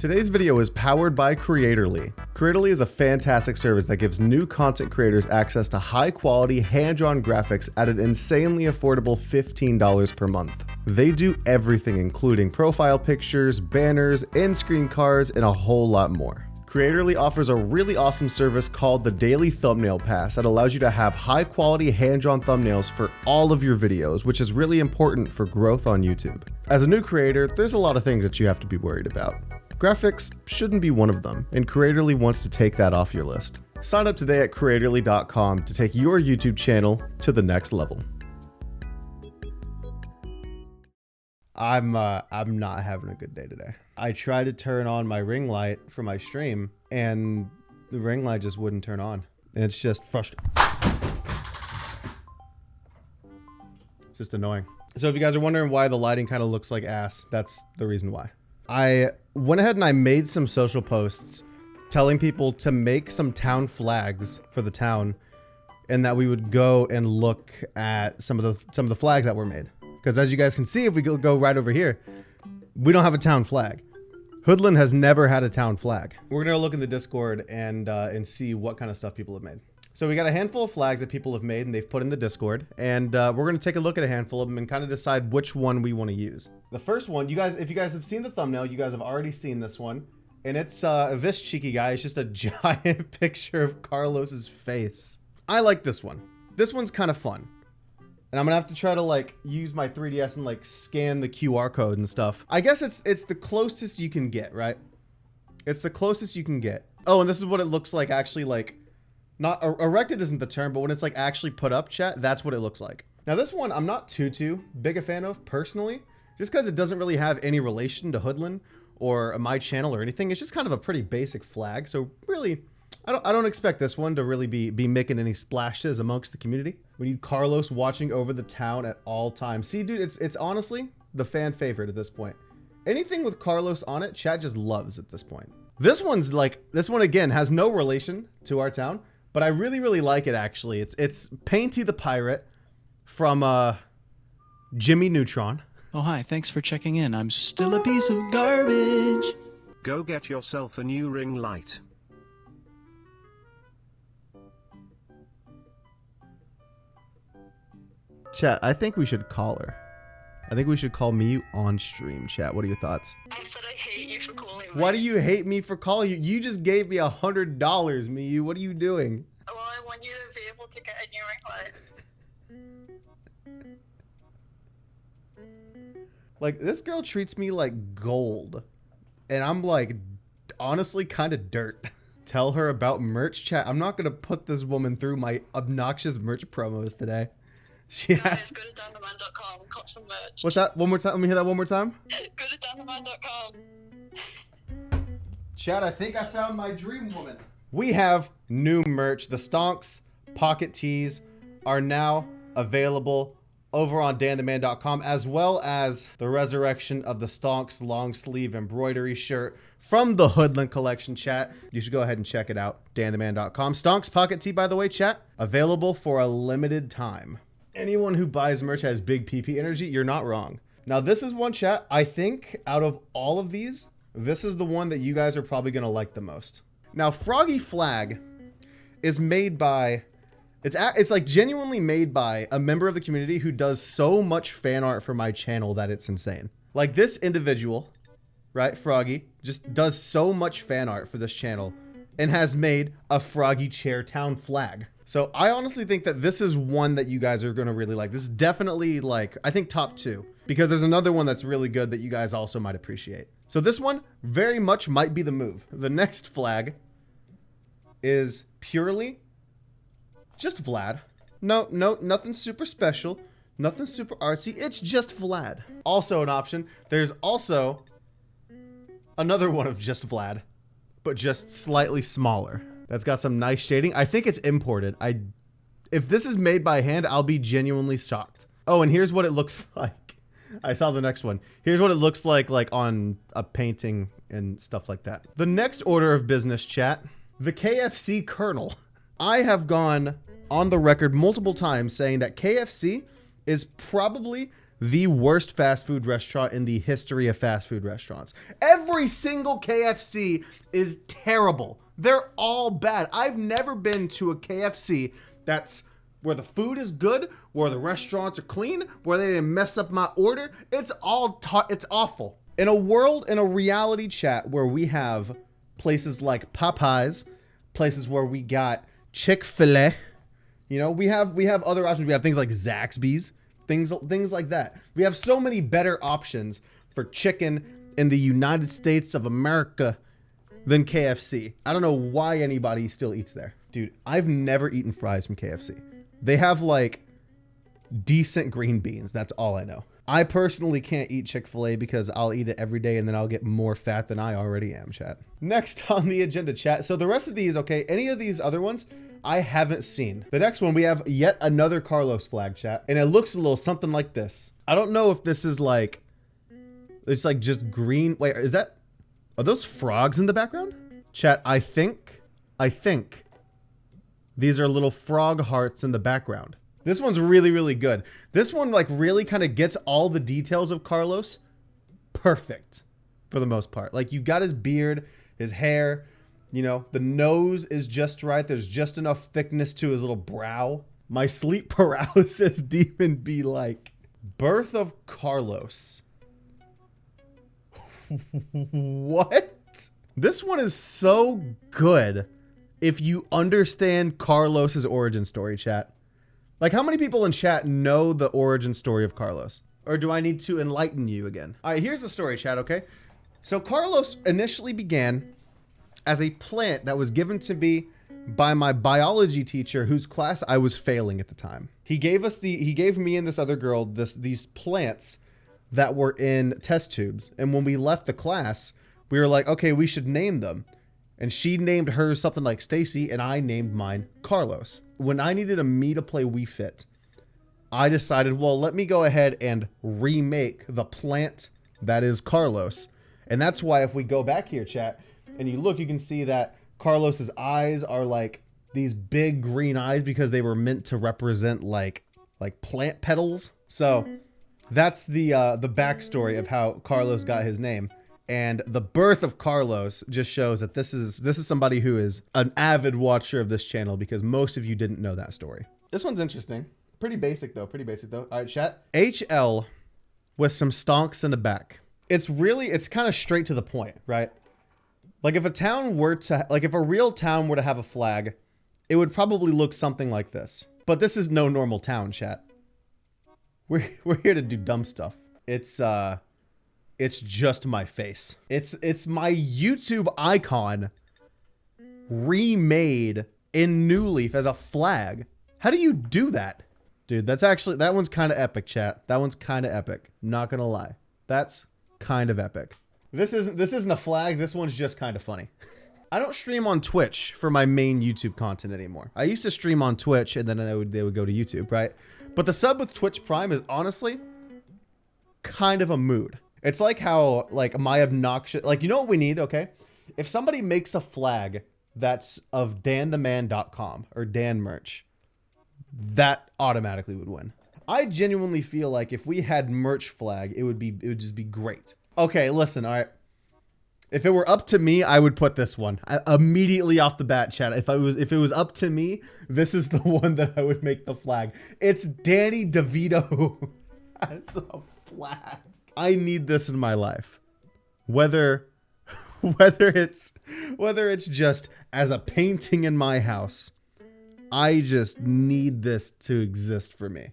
Today's video is powered by Creatorly. Creatorly is a fantastic service that gives new content creators access to high-quality, hand-drawn graphics at an insanely affordable $15 per month. They do everything, including profile pictures, banners, in-screen cards, and a whole lot more. Creatorly offers a really awesome service called the Daily Thumbnail Pass that allows you to have high-quality hand-drawn thumbnails for all of your videos, which is really important for growth on YouTube. As a new creator, there's a lot of things that you have to be worried about. Graphics shouldn't be one of them, and Creatorly wants to take that off your list. Sign up today at Creatorly.com to take your YouTube channel to the next level. I'm not having a good day today. I tried to turn on my ring light for my stream, and the ring light just wouldn't turn on. And it's just frustrating. Just annoying. So if you guys are wondering why the lighting kind of looks like ass, that's the reason why. I went ahead and I made some social posts telling people to make some town flags for the town, and that we would go and look at some of the flags that were made. Because as you guys can see, if we go right over here, we don't have a town flag. Hoodland has never had a town flag. We're gonna look in the Discord and see what kind of stuff people have made. So we got a handful of flags that people have made and they've put in the Discord, and we're gonna take a look at a handful of them and kind of decide which one we want to use. The first one, if you guys have seen the thumbnail, you guys have already seen this one, and it's this cheeky guy. It's just a giant picture of Carlos's face. I like this one. This one's kind of fun. And I'm gonna have to try to like use my 3DS and like scan the QR code and stuff. I guess it's the closest you can get, right? It's the closest you can get. Oh, and this is what it looks like actually, like, not erected isn't the term, but when it's like actually put up, chat, that's what it looks like. Now this one I'm not too big a fan of personally, just because it doesn't really have any relation to Hoodland or my channel or anything. It's just kind of a pretty basic flag. So really, I don't expect this one to really be making any splashes amongst the community. We need Carlos watching over the town at all times. See, dude, it's honestly the fan favorite at this point. Anything with Carlos on it, chat just loves at this point. This one again has no relation to our town, but I really like it actually. It's Painty the Pirate from Jimmy Neutron. Oh, hi, thanks for checking in. I'm still a piece of garbage. Go get yourself a new ring light. Chat, I think we should call her. I think we should call Miyu on stream, chat. What are your thoughts? I said I hate you for calling me. Why do you hate me for calling you? You just gave me $100, Miyu. What are you doing? Well, I want you to be able to get a new ring light. Like, this girl treats me like gold. And I'm like, honestly, kind of dirt. Tell her about merch, chat. I'm not going to put this woman through my obnoxious merch promos today. Guys, go to DannTheMan.com, cop some merch. What's that? One more time. Let me hear that one more time. Go to DannTheMan.com. Chat, I think I found my dream woman. We have new merch. The Stonks pocket tees are now available over on DannTheMan.com, as well as the resurrection of the Stonks long sleeve embroidery shirt from the Hoodland collection, chat. You should go ahead and check it out. DannTheMan.com. Stonks pocket tee, by the way, chat, available for a limited time. Anyone who buys merch has big PP energy. You're not wrong. Now, this is one, chat. I think out of all of these, this is the one that you guys are probably going to like the most. Now, Froggy Flag is made by, it's like genuinely made by a member of the community who does so much fan art for my channel that it's insane. Like this individual, right, Froggy, just does so much fan art for this channel and has made a Froggy Chair Town flag. So I honestly think that this is one that you guys are going to really like. This is definitely like, I think top 2, because there's another one that's really good that you guys also might appreciate. So this one very much might be the move. The next flag is purely just Vlad. No, nothing super special, nothing super artsy. It's just Vlad. Also an option. There's also another one of just Vlad, but just slightly smaller. That's got some nice shading. I think it's imported. If this is made by hand, I'll be genuinely shocked. Oh, and here's what it looks like. I saw the next one. Here's what it looks like on a painting and stuff like that. The next order of business, chat, the KFC Colonel. I have gone on the record multiple times saying that KFC is probably the worst fast food restaurant in the history of fast food restaurants. Every single KFC is terrible. They're all bad. I've never been to a KFC that's where the food is good, where the restaurants are clean, where they didn't mess up my order. It's awful. In a world, in a reality chat where we have places like Popeyes, places where we got Chick-fil-A, you know, we have other options. We have things like Zaxby's, things like that. We have so many better options for chicken in the United States of America than KFC. I don't know why anybody still eats there. Dude, I've never eaten fries from KFC. They have like decent green beans. That's all I know. I personally can't eat Chick-fil-A because I'll eat it every day and then I'll get more fat than I already am, chat. Next on the agenda, chat. So the rest of these, okay, any of these other ones, I haven't seen. The next one, we have yet another Carlos flag, chat. And it looks a little something like this. I don't know if this is like, it's like just green. Wait, are those frogs in the background? Chat, I think these are little frog hearts in the background. This one's really, really good. This one like really kind of gets all the details of Carlos perfect for the most part. Like you've got his beard, his hair, you know, the nose is just right. There's just enough thickness to his little brow. My sleep paralysis demon be like. Birth of Carlos. What? This one is so good if you understand Carlos's origin story, chat. Like, how many people in chat know the origin story of Carlos? Or do I need to enlighten you again? All right, here's the story, chat, okay? So Carlos initially began as a plant that was given to me by my biology teacher whose class I was failing at the time. He gave me and this other girl these plants that were in test tubes. And when we left the class, we were like, okay, we should name them. And she named hers something like Stacy, and I named mine Carlos. When I needed a me to play Wii Fit, I decided, well, let me go ahead and remake the plant that is Carlos. And that's why if we go back here, chat, and you look, you can see that Carlos's eyes are like these big green eyes because they were meant to represent like plant petals. So that's the backstory of how Carlos got his name. And the birth of Carlos just shows that this is somebody who is an avid watcher of this channel because most of you didn't know that story. This one's interesting. Pretty basic though. All right, chat. HL with some stonks in the back. It's kind of straight to the point, right? Like if a real town were to have a flag, it would probably look something like this. But this is no normal town, chat. We're here to do dumb stuff. It's just my face. It's my YouTube icon remade in New Leaf as a flag. How do you do that? Dude, that one's kind of epic, chat. That one's kind of epic. Not gonna lie. That's kind of epic. This isn't a flag. This one's just kind of funny. I don't stream on Twitch for my main YouTube content anymore. I used to stream on Twitch and then they would go to YouTube, right? But the sub with Twitch Prime is honestly kind of a mood. It's like how, like, my obnoxious... Like, you know what we need, okay? If somebody makes a flag that's of DannTheMan.com or Dan merch, that automatically would win. I genuinely feel like if we had merch flag, it would just be great. Okay, listen, all right. If it were up to me, I would put this one. Immediately off the bat, chat. If it was up to me, this is the one that I would make the flag. It's Danny DeVito as a flag. I need this in my life. Whether it's just as a painting in my house, I just need this to exist for me.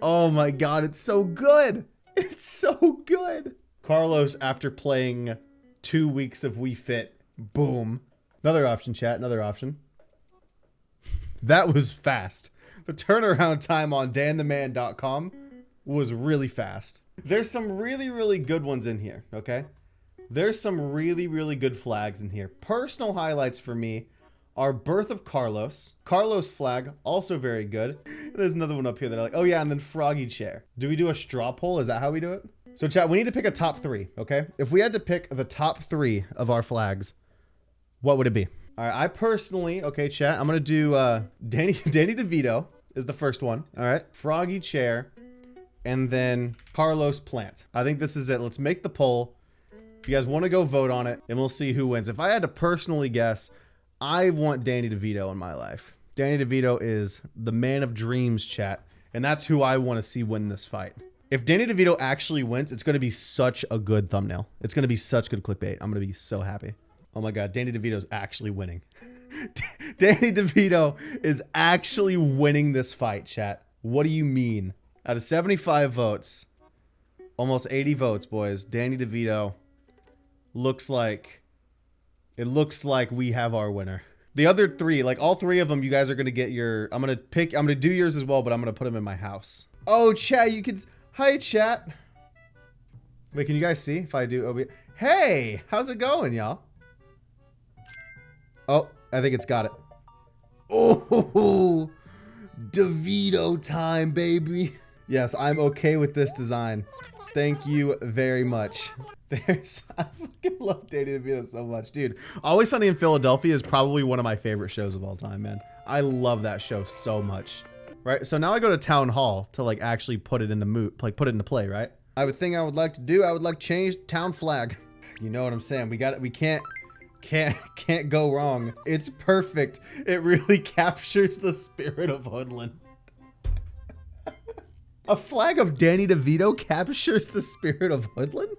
Oh my god, it's so good. It's so good. Carlos, after playing 2 weeks of Wii Fit, boom. Another option, chat, another option. That was fast. The turnaround time on DannTheMan.com was really fast. There's some really, really good ones in here, okay? There's some really, really good flags in here. Personal highlights for me are Birth of Carlos. Carlos flag, also very good. There's another one up here that I like. Oh yeah, and then Froggy Chair. Do we do a straw poll? Is that how we do it? So chat, we need to pick a top 3, okay? If we had to pick the top 3 of our flags, what would it be? All right, I personally, okay, chat, I'm gonna do Danny DeVito is the first one. All right, Froggy Chair, and then Carlos Plant. I think this is it. Let's make the poll. If you guys want to go vote on it, and we'll see who wins. If I had to personally guess, I want Danny DeVito in my life. Danny DeVito is the man of dreams, chat, and that's who I want to see win this fight. If Danny DeVito actually wins, it's going to be such a good thumbnail. It's going to be such good clickbait. I'm going to be so happy. Oh my God, Danny DeVito's actually winning. Danny DeVito is actually winning this fight, chat. What do you mean? Out of 75 votes, almost 80 votes, boys, Danny DeVito looks like we have our winner. The other three, like all three of them, you guys are going to get your, I'm going to do yours as well, but I'm going to put them in my house. Oh, chat, you can, hi, chat. Wait, can you guys see if I do? Hey, how's it going, y'all? Oh, I think it's got it. Oh, DeVito time, baby. Yes, I'm okay with this design. Thank you very much. I fucking love Danny DeVito so much, dude. Always Sunny in Philadelphia is probably one of my favorite shows of all time, man. I love that show so much. Right, so now I go to town hall to like actually put it into put it into play, right? I would think I would like to do. I would like to change town flag. You know what I'm saying? We got it. We can't go wrong. It's perfect. It really captures the spirit of Hoodland. A flag of Danny DeVito captures the spirit of Hoodland?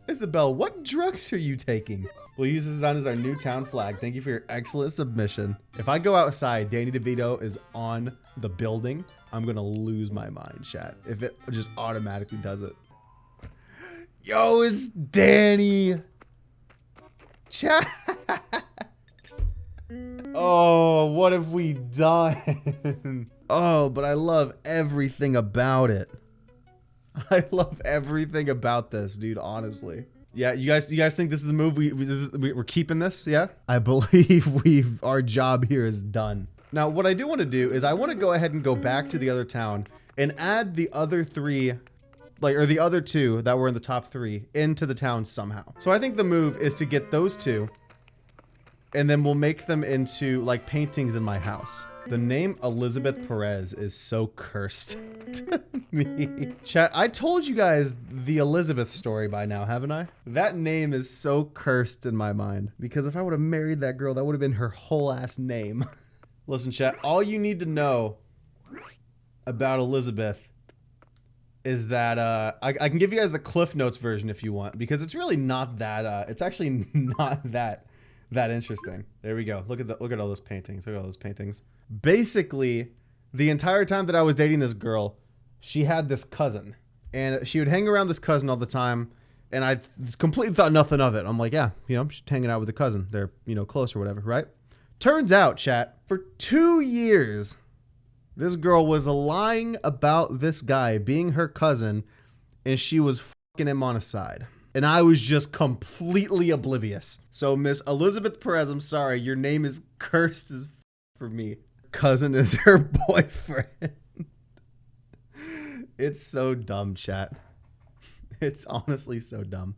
Isabel, what drugs are you taking? We'll use this design as our new town flag. Thank you for your excellent submission. If I go outside, Danny DeVito is on the building, I'm gonna lose my mind, chat. If it just automatically does it. Yo, it's Danny. Chat. Oh, what have we done? Oh, but I love everything about it. I love everything about this, dude, honestly. Yeah, you guys think this is the move? We're keeping this, yeah? I believe our job here is done. Now, what I do want to do is I want to go ahead and go back to the other town and add the other three, or the other two that were in the top three into the town somehow. So I think the move is to get those two, and then we'll make them into like paintings in my house. The name Elizabeth Perez is so cursed to me. Chat, I told you guys the Elizabeth story by now, haven't I? That name is so cursed in my mind because if I would have married that girl, that would have been her whole ass name. Listen, chat, all you need to know about Elizabeth is that I can give you guys the Cliff Notes version if you want, because it's really not that it's actually not that interesting. There we go. Look at all those paintings. Look at all those paintings. Basically, the entire time that I was dating this girl, she had this cousin, and she would hang around this cousin all the time, and I completely thought nothing of it. I'm like, yeah, you know, she's hanging out with a cousin. They're, you know, close or whatever, right? Turns out, chat, for 2 years, this girl was lying about this guy being her cousin, and she was fucking him on a side. And I was just completely oblivious. So Miss Elizabeth Perez, I'm sorry, your name is cursed as for me. Cousin is her boyfriend. It's so dumb, chat. It's honestly so dumb.